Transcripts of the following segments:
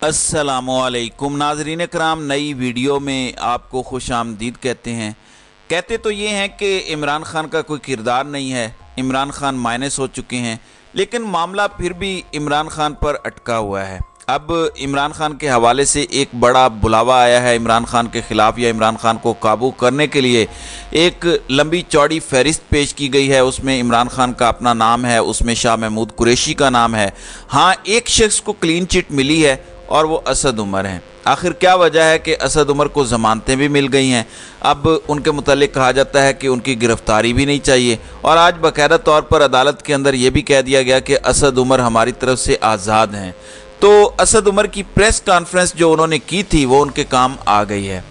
अस्सलामुअलैकुम नाज़रीन कराम, नई वीडियो में आपको खुश आमदीद कहते हैं। कहते तो ये हैं कि इमरान खान का कोई किरदार नहीं है, इमरान खान माइनस हो चुके हैं, लेकिन मामला फिर भी इमरान खान पर अटका हुआ है। अब इमरान खान के हवाले से एक बड़ा बुलावा आया है इमरान खान के ख़िलाफ़, या इमरान खान को काबू करने के लिए एक लंबी चौड़ी फहरिस्त पेश की गई है। उसमें इमरान खान का अपना नाम है, उसमें शाह महमूद कुरैशी का नाम है। हाँ, एक शख्स को क्लीन चिट मिली है और वो असद उमर हैं। आखिर क्या वजह है कि असद उमर को ज़मानतें भी मिल गई हैं। अब उनके मुतालिक कहा जाता है कि उनकी गिरफ़्तारी भी नहीं चाहिए, और आज बाकायदा तौर पर अदालत के अंदर ये भी कह दिया गया कि असद उमर हमारी तरफ से आज़ाद हैं। तो असद उमर की प्रेस कॉन्फ्रेंस जो उन्होंने की थी वो उनके काम आ गई है।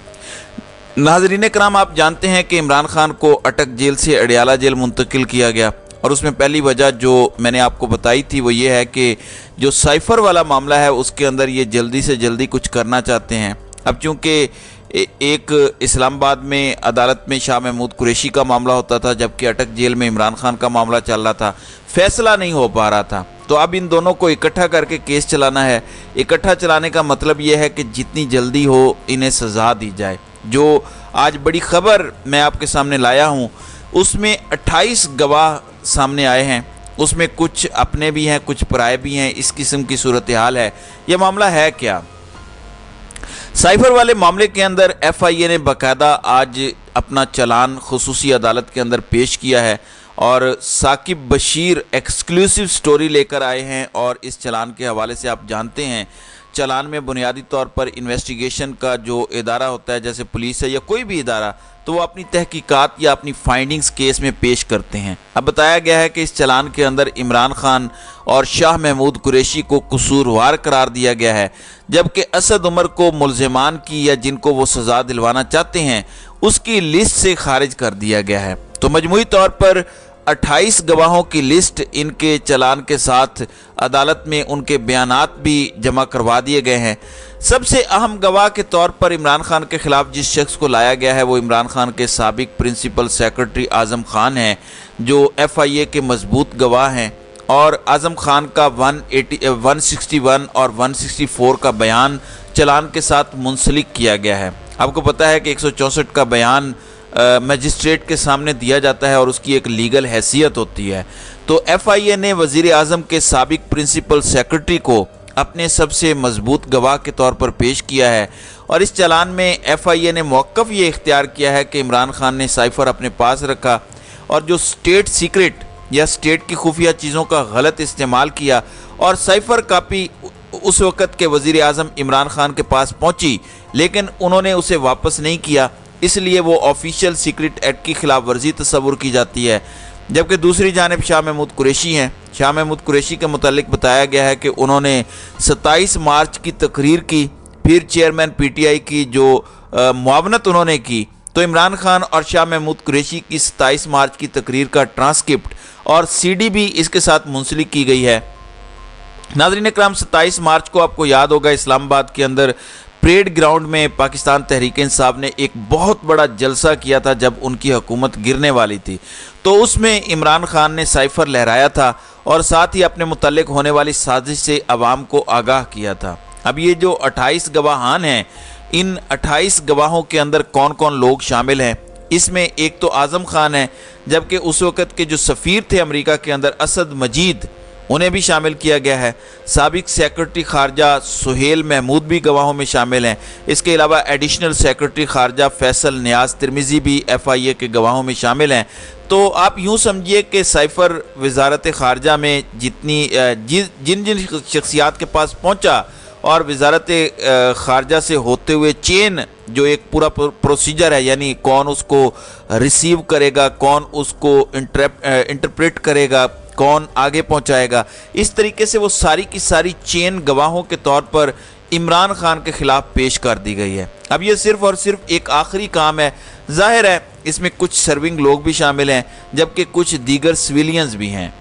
नाज़रीन कराम, आप जानते हैं कि इमरान खान को अटक जेल से अडियाला जेल मुंतकिल किया गया, और उसमें पहली वजह जो मैंने आपको बताई थी वो ये है कि जो साइफ़र वाला मामला है उसके अंदर ये जल्दी से जल्दी कुछ करना चाहते हैं। अब चूँकि एक इस्लामाबाद में अदालत में शाह महमूद कुरैशी का मामला होता था, जबकि अटक जेल में इमरान खान का मामला चल रहा था, फैसला नहीं हो पा रहा था। तो अब इन दोनों को इकट्ठा करके केस चलाना है। इकट्ठा चलाने का मतलब ये है कि जितनी जल्दी हो इन्हें सज़ा दी जाए। जो आज बड़ी खबर मैं आपके सामने लाया हूँ उसमें 28 गवाह सामने आए हैं, उसमें कुछ अपने भी हैं, कुछ पराए भी हैं। इस किस्म की सूरत हाल है। यह मामला है क्या? साइफर वाले मामले के अंदर FIA ने बाकायदा आज अपना चलान खुसूसी अदालत के अंदर पेश किया है, और साकिब बशीर एक्सक्लूसिव स्टोरी लेकर आए हैं। और इस चलान के हवाले से आप जानते हैं, चलान में बुनियादी तौर पर इन्वेस्टिगेशन का जो इदारा होता है, जैसे पुलिस है या कोई भी इदारा, तो वो अपनी तहकीकात या अपनी फाइंडिंग्स केस में पेश करते हैं। अब बताया गया है कि इस चलान के अंदर इमरान खान और शाह महमूद कुरैशी को कसूरवार करार दिया गया है, जबकि असद उमर को मुल्ज़िमान की या जिनको वो सज़ा दिलवाना चाहते हैं उसकी लिस्ट से खारिज कर दिया गया है। तो मजमूई तौर पर 28 गवाहों की लिस्ट इनके चलान के साथ अदालत में उनके बयानात भी जमा करवा दिए गए हैं। सबसे अहम गवाह के तौर पर इमरान खान के ख़िलाफ़ जिस शख्स को लाया गया है वो इमरान खान के साबिक प्रिंसिपल सेक्रेटरी आज़म खान हैं, जो FIA के मजबूत गवाह हैं। और आज़म खान का 161 और 164 का बयान चलान के साथ मुंसलिक किया गया है। आपको पता है कि 164 का बयान मजिस्ट्रेट के सामने दिया जाता है और उसकी एक लीगल हैसियत होती है। तो FIA ने वज़ीर आज़म के साबिक प्रिंसिपल सेक्रेटरी को अपने सबसे मजबूत गवाह के तौर पर पेश किया है, और इस चलान में FIA ने मौक़िफ़ ये इख्तियार किया है कि इमरान खान ने साइफ़र अपने पास रखा और जो स्टेट सीक्रेट या स्टेट की खुफिया चीज़ों का गलत इस्तेमाल किया, और साइफ़र कापी उस वक़्त के वज़ीर आज़म इमरान खान के पास पहुँची लेकिन उन्होंने उसे वापस नहीं किया, इसलिए वो ऑफिशियल सीक्रेट एक्ट की खिलाफ वर्जी तस्वुर की जाती है। जबकि दूसरी जानिब शाह महमूद कुरैशी हैं। शाह महमूद कुरैशी के मुतालिक बताया गया है कि उन्होंने 27 मार्च की तकरीर की, फिर चेयरमैन PTI की जो मुआवनत उन्होंने की, तो इमरान खान और शाह महमूद कुरैशी की 27 मार्च की तकरीर का ट्रांसक्रिप्ट और CD भी इसके साथ मुंसलिक की गई है। नाज़रीन कराम, 27 मार्च को आपको याद होगा इस्लामाबाद के अंदर परेड ग्राउंड में पाकिस्तान तहरीक इंसाफ ने एक बहुत बड़ा जलसा किया था जब उनकी हुकूमत गिरने वाली थी। तो उसमें इमरान खान ने साइफ़र लहराया था और साथ ही अपने मुतल्लिक होने वाली साजिश से अवाम को आगाह किया था। अब ये जो 28 गवाहान हैं, इन 28 गवाहों के अंदर कौन कौन लोग शामिल हैं? इसमें एक तो आज़म खान है, जबकि उस वक़्त के जो सफ़ीर थे अमेरिका के अंदर असद मजीद, उन्हें भी शामिल किया गया है। साबिक सेक्रेटरी खारजा सुहेल महमूद भी गवाहों में शामिल हैं। इसके अलावा एडिशनल सेक्रेटरी खारजा फैसल नियाज तिरमिज़ी भी FIA के गवाहों में शामिल हैं। तो आप यूँ समझिए कि साइफ़र वजारत खारजा में जिन जिन शख्सियात के पास पहुँचा और वजारत खारजा से होते हुए चेन जो एक पूरा प्रोसीजर है, यानी कौन उसको रिसीव करेगा, कौन उसको इंटरप्रेट करेगा, कौन आगे पहुंचाएगा, इस तरीके से वो सारी की सारी चेन गवाहों के तौर पर इमरान खान के ख़िलाफ़ पेश कर दी गई है। अब ये सिर्फ़ और सिर्फ एक आखिरी काम है। ज़ाहिर है इसमें कुछ सर्विंग लोग भी शामिल हैं, जबकि कुछ दीगर सिविलियंस भी हैं।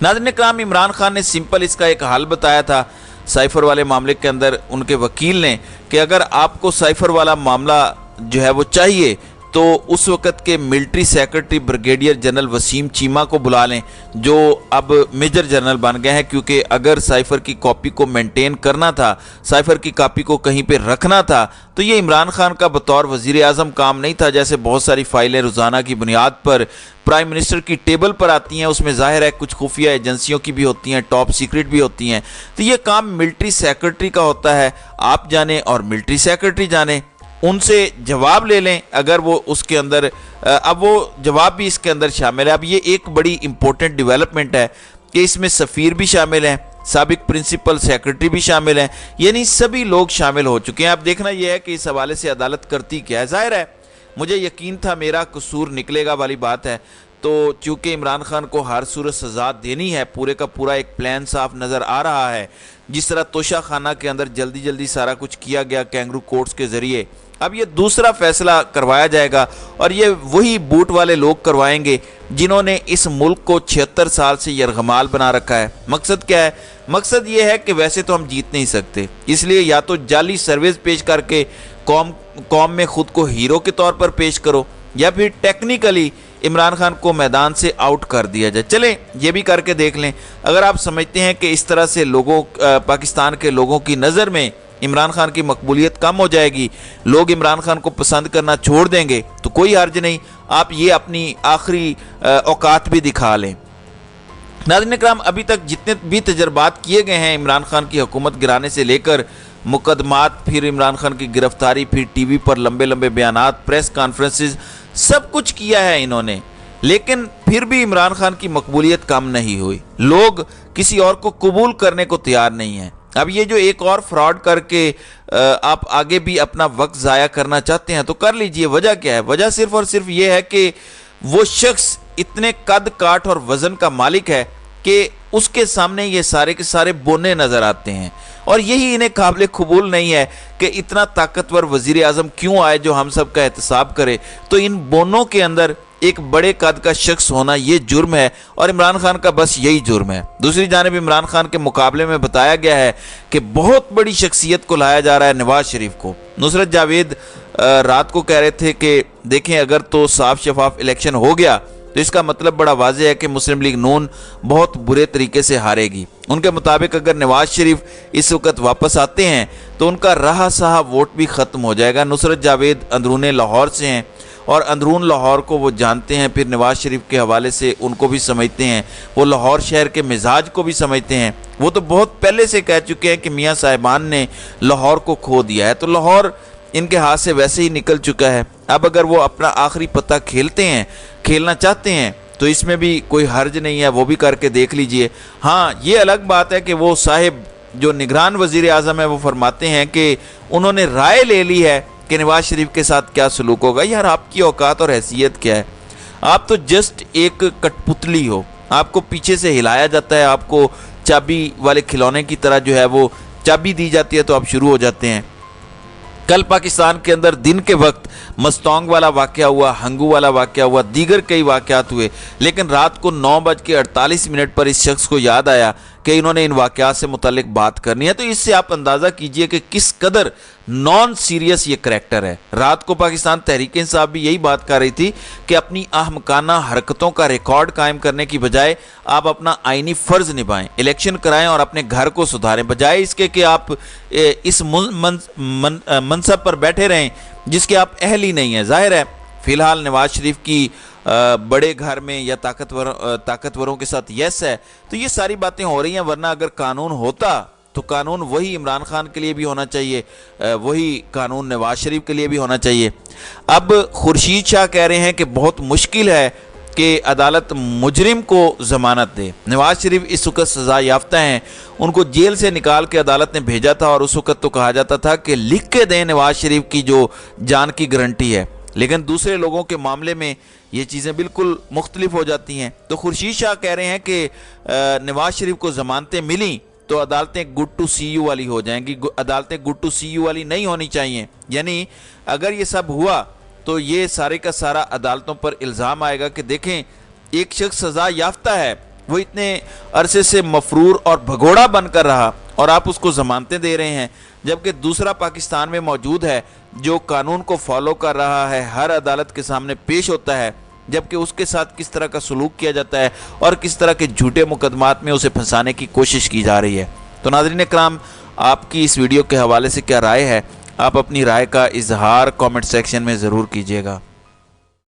नाज़रीन कराम, इमरान खान ने सिंपल इसका एक हल बताया था साइफ़र वाले मामले के अंदर उनके वकील ने, कि अगर आपको साइफ़र वाला मामला जो है वो चाहिए تو اس وقت کے military secretary brigadier general Waseem Cheema کو بلا لیں، جو اب میجر جنرل بن گئے ہیں، کیونکہ اگر سائفر کی کاپی کو مینٹین کرنا تھا، سائفر کی کاپی کو کہیں پہ رکھنا تھا، تو یہ عمران خان کا بطور وزیر اعظم کام نہیں تھا۔ جیسے بہت ساری فائلیں روزانہ کی بنیاد پر پرائم منسٹر کی ٹیبل پر آتی ہیں، اس میں ظاہر ہے کچھ خفیہ ایجنسیوں کی بھی ہوتی ہیں، ٹاپ سیکرٹ بھی ہوتی ہیں، تو یہ کام ملٹری سیکرٹری کا ہوتا ہے۔ آپ جانیں اور ملٹری سیکرٹری جانیں، ان سے جواب لے لیں اگر وہ اس کے اندر، اب وہ جواب بھی اس کے اندر شامل ہے۔ اب یہ ایک بڑی امپورٹنٹ ڈیولپمنٹ ہے کہ اس میں سفیر بھی شامل ہیں، سابق پرنسپل سیکرٹری بھی شامل ہیں، یعنی سبھی لوگ شامل ہو چکے ہیں۔ اب دیکھنا یہ ہے کہ اس حوالے سے عدالت کرتی کیا ہے۔ ظاہر ہے مجھے یقین تھا میرا قصور نکلے گا والی بات ہے، تو چونکہ عمران خان کو ہر صورت سزا دینی ہے، پورے کا پورا ایک پلان صاف نظر آ رہا ہے، جس طرح توشہ خانہ کے اندر جلدی جلدی سارا کچھ کیا گیا کینگرو کورٹس کے ذریعے، اب یہ دوسرا فیصلہ کروایا جائے گا، اور یہ وہی بوٹ والے لوگ کروائیں گے جنہوں نے اس ملک کو 76 سال سے یرغمال بنا رکھا ہے۔ مقصد کیا ہے؟ مقصد یہ ہے کہ ویسے تو ہم جیت نہیں سکتے، اس لیے یا تو جعلی سروس پیش کر کے قوم میں خود کو ہیرو کے طور پر پیش کرو، یا پھر ٹیکنیکلی عمران خان کو میدان سے آؤٹ کر دیا جائے۔ چلیں یہ بھی کر کے دیکھ لیں۔ اگر آپ سمجھتے ہیں کہ اس طرح سے پاکستان کے لوگوں کی نظر میں عمران خان کی مقبولیت کم ہو جائے گی، لوگ عمران خان کو پسند کرنا چھوڑ دیں گے، تو کوئی حرج نہیں، آپ یہ اپنی آخری اوقات بھی دکھا لیں۔ ناظرین اکرام، ابھی تک جتنے بھی تجربات کیے گئے ہیں عمران خان کی حکومت گرانے سے لے کر مقدمات، پھر عمران خان کی گرفتاری، پھر ٹی وی پر لمبے لمبے بیانات، پریس کانفرنسز، سب کچھ کیا ہے انہوں نے، لیکن پھر بھی عمران خان کی مقبولیت کم نہیں ہوئی۔ لوگ کسی اور کو قبول کرنے کو تیار نہیں ہیں۔ اب یہ جو ایک اور فراڈ کر کے آپ آگے بھی اپنا وقت ضائع کرنا چاہتے ہیں تو کر لیجئے۔ وجہ کیا ہے؟ وجہ صرف اور صرف یہ ہے کہ وہ شخص اتنے قد کاٹ اور وزن کا مالک ہے کہ اس کے سامنے یہ سارے کے سارے بونے نظر آتے ہیں، اور یہی انہیں قابل قبول نہیں ہے کہ اتنا طاقتور وزیر اعظم کیوں آئے جو ہم سب کا احتساب کرے۔ تو ان بونوں کے اندر ایک بڑے قد کا شخص ہونا یہ جرم ہے، اور عمران خان کا بس یہی جرم ہے۔ دوسری جانب عمران خان کے مقابلے میں بتایا گیا ہے کہ بہت بڑی شخصیت کو لایا جا رہا ہے، نواز شریف کو۔ نصرت جاوید رات کو کہہ رہے تھے کہ دیکھیں اگر تو صاف شفاف الیکشن ہو گیا تو اس کا مطلب بڑا واضح ہے کہ مسلم لیگ نون بہت برے طریقے سے ہارے گی۔ ان کے مطابق اگر نواز شریف اس وقت واپس آتے ہیں تو ان کا رہا سہا ووٹ بھی ختم ہو جائے گا۔ نصرت جاوید اندرون لاہور سے ہیں، اور اندرون لاہور کو وہ جانتے ہیں، پھر نواز شریف کے حوالے سے ان کو بھی سمجھتے ہیں، وہ لاہور شہر کے مزاج کو بھی سمجھتے ہیں۔ وہ تو بہت پہلے سے کہہ چکے ہیں کہ میاں صاحبان نے لاہور کو کھو دیا ہے، تو لاہور ان کے ہاتھ سے ویسے ہی نکل چکا ہے۔ اب اگر وہ اپنا آخری پتہ کھیلنا چاہتے ہیں تو اس میں بھی کوئی حرج نہیں ہے، وہ بھی کر کے دیکھ لیجئے۔ ہاں یہ الگ بات ہے کہ وہ صاحب جو نگران وزیر اعظم ہے وہ فرماتے ہیں کہ انہوں نے رائے لے لی ہے کہ نواز شریف کے ساتھ کیا سلوک ہوگا۔ یار آپ کی اوقات اور حیثیت کیا ہے؟ آپ تو جسٹ ایک کٹ پتلی ہو، آپ کو پیچھے سے ہلایا جاتا ہے، آپ کو چابی والے کھلونے کی طرح جو ہے وہ چابی دی جاتی ہے تو آپ شروع ہو جاتے ہیں۔ کل پاکستان کے اندر دن کے وقت مستونگ والا واقعہ ہوا، ہنگو والا واقعہ ہوا، دیگر کئی واقعات ہوئے، لیکن رات کو 9:48 پر اس شخص کو یاد آیا کہ انہوں نے ان واقعات سے متعلق بات کرنی ہے۔ تو اس سے آپ اندازہ کیجئے کہ کس قدر نان سیریس یہ کریکٹر ہے۔ رات کو پاکستان تحریک انصاف بھی یہی بات کر رہی تھی کہ اپنی احمقانہ حرکتوں کا ریکارڈ قائم کرنے کی بجائے آپ اپنا آئینی فرض نبھائیں، الیکشن کرائیں اور اپنے گھر کو سدھاریں، بجائے اس کے کہ آپ اس منصب پر بیٹھے رہیں جس کے آپ اہل ہی نہیں ہیں۔ ظاہر ہے فی الحال نواز شریف کی بڑے گھر میں یا طاقتوروں کے ساتھ یس ہے، تو یہ ساری باتیں ہو رہی ہیں، ورنہ اگر قانون ہوتا تو قانون وہی عمران خان کے لیے بھی ہونا چاہیے، وہی قانون نواز شریف کے لیے بھی ہونا چاہیے۔ اب خورشید شاہ کہہ رہے ہیں کہ بہت مشکل ہے کہ عدالت مجرم کو ضمانت دے۔ نواز شریف اس وقت سزا یافتہ ہیں، ان کو جیل سے نکال کے عدالت نے بھیجا تھا، اور اس وقت تو کہا جاتا تھا کہ لکھ کے دیں نواز شریف کی جو جان کی گارنٹی ہے، لیکن دوسرے لوگوں کے معاملے میں یہ چیزیں بالکل مختلف ہو جاتی ہیں۔ تو خورشید شاہ کہہ رہے ہیں کہ نواز شریف کو ضمانتیں ملیں تو عدالتیں گڈ ٹو سی یو والی ہو جائیں گی، عدالتیں گڈ ٹو سی یو والی نہیں ہونی چاہیے۔ یعنی اگر یہ سب ہوا تو یہ سارے کا سارا عدالتوں پر الزام آئے گا کہ دیکھیں ایک شخص سزا یافتہ ہے، وہ اتنے عرصے سے مفرور اور بھگوڑا بن کر رہا، और आप उसको ज़मानतें दे रहे हैं, जबकि दूसरा पाकिस्तान में मौजूद है जो कानून को फॉलो कर रहा है, हर अदालत के सामने पेश होता है, जबकि उसके साथ किस तरह का सलूक किया जाता है और किस तरह के झूठे मुकदमात में उसे फंसाने की कोशिश की जा रही है। तो नाज़रीन इकराम, आपकी इस वीडियो के हवाले से क्या राय है? आप अपनी राय का इजहार कमेंट सेक्शन में ज़रूर कीजिएगा।